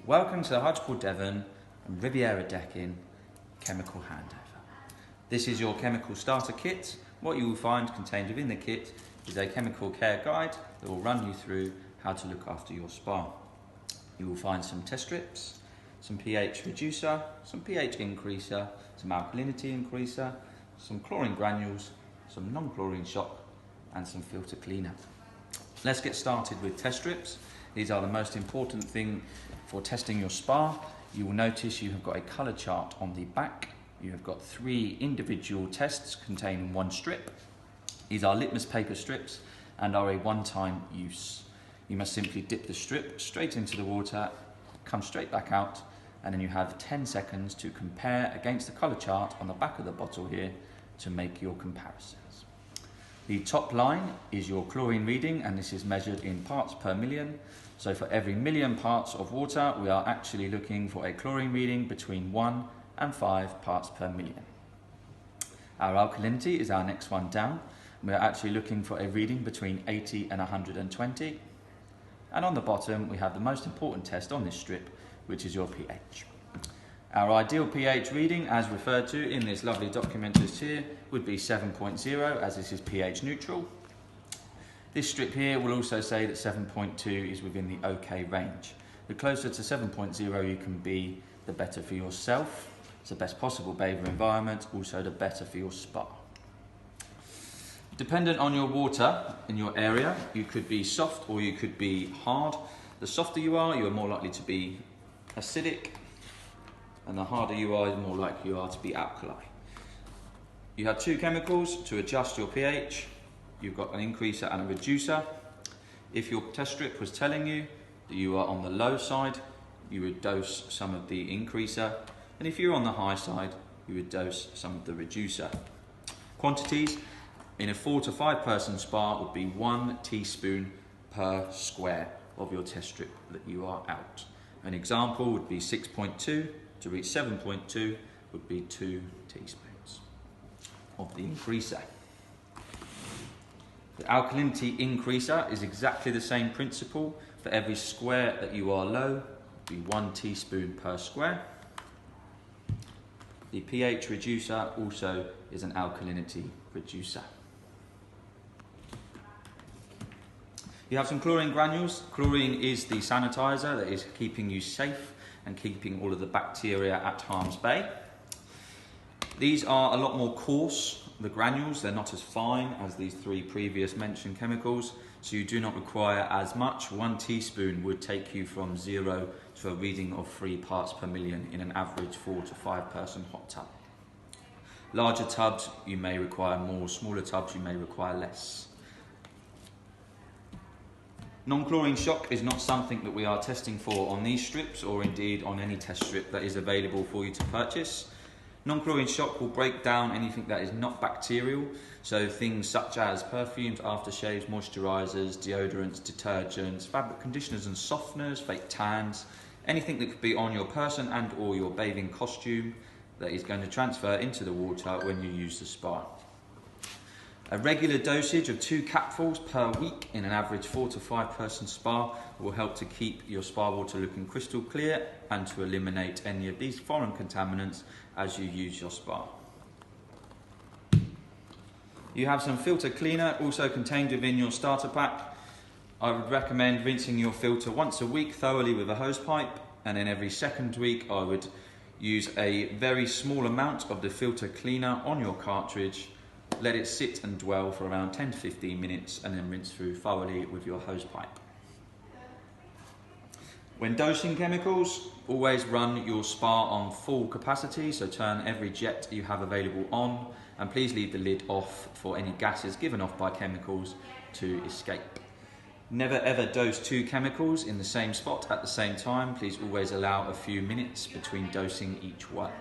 Welcome to the Hartlepool Devon and Riviera Decking chemical handover. This is your chemical starter kit. What you will find contained within the kit is a chemical care guide that will run you through how to look after your spa. You will find some test strips, some pH reducer, some pH increaser, some alkalinity increaser, some chlorine granules, some non-chlorine shock and some filter cleaner. Let's get started with test strips. These are the most important thing for testing your spa. You will notice you have got a colour chart on the back. You have got 3 individual tests containing 1 strip. These are litmus paper strips and are a one-time use. You must simply dip the strip straight into the water, come straight back out, and then you have 10 seconds to compare against the colour chart on the back of the bottle here to make your comparisons. The top line is your chlorine reading, and this is measured in parts per million. So for every million parts of water, we are actually looking for a chlorine reading between 1 and 5 parts per million. Our alkalinity is our next one down. We are actually looking for a reading between 80 and 120. And on the bottom, we have the most important test on this strip, which is your pH. Our ideal pH reading, as referred to in this lovely document just here, would be 7.0, as this is pH neutral. This strip here will also say that 7.2 is within the OK range. The closer to 7.0 you can be, the better for yourself. It's the best possible bather environment, also the better for your spa. Dependent on your water in your area, you could be soft or you could be hard. The softer you are more likely to be acidic, and the harder you are, the more likely you are to be alkali. You have 2 chemicals to adjust your pH. You've got an increaser and a reducer. If your test strip was telling you that you are on the low side, you would dose some of the increaser, and if you're on the high side, you would dose some of the reducer. Quantities in a 4 to 5 person spa would be 1 teaspoon per square of your test strip that you are out. An example would be 6.2 to reach 7.2 would be 2 teaspoons of the increaser. The alkalinity increaser is exactly the same principle. For every square that you are low, it would be 1 teaspoon per square. The pH reducer also is an alkalinity reducer. You have some chlorine granules. Chlorine is the sanitizer that is keeping you safe and keeping all of the bacteria at harm's bay. These are a lot more coarse, the granules. They're not as fine as these 3 previous mentioned chemicals, so you do not require as much. 1 teaspoon would take you from 0 to a reading of 3 parts per million in an average 4 to 5 person hot tub. Larger tubs you may require more, smaller tubs you may require less. Non-chlorine shock is not something that we are testing for on these strips, or indeed on any test strip that is available for you to purchase. Non-chlorine shock will break down anything that is not bacterial, so things such as perfumes, aftershaves, moisturisers, deodorants, detergents, fabric conditioners and softeners, fake tans, anything that could be on your person and or your bathing costume that is going to transfer into the water when you use the spa. A regular dosage of 2 capfuls per week in an average 4 to 5 person spa will help to keep your spa water looking crystal clear and to eliminate any of these foreign contaminants as you use your spa. You have some filter cleaner also contained within your starter pack. I would recommend rinsing your filter once a week thoroughly with a hose pipe, and then every 2nd week I would use a very small amount of the filter cleaner on your cartridge. Let it sit and dwell for around 10 to 15 minutes and then rinse through thoroughly with your hose pipe. When dosing chemicals, always run your spa on full capacity, so turn every jet you have available on, and please leave the lid off for any gases given off by chemicals to escape. Never ever dose 2 chemicals in the same spot at the same time. Please always allow a few minutes between dosing each one.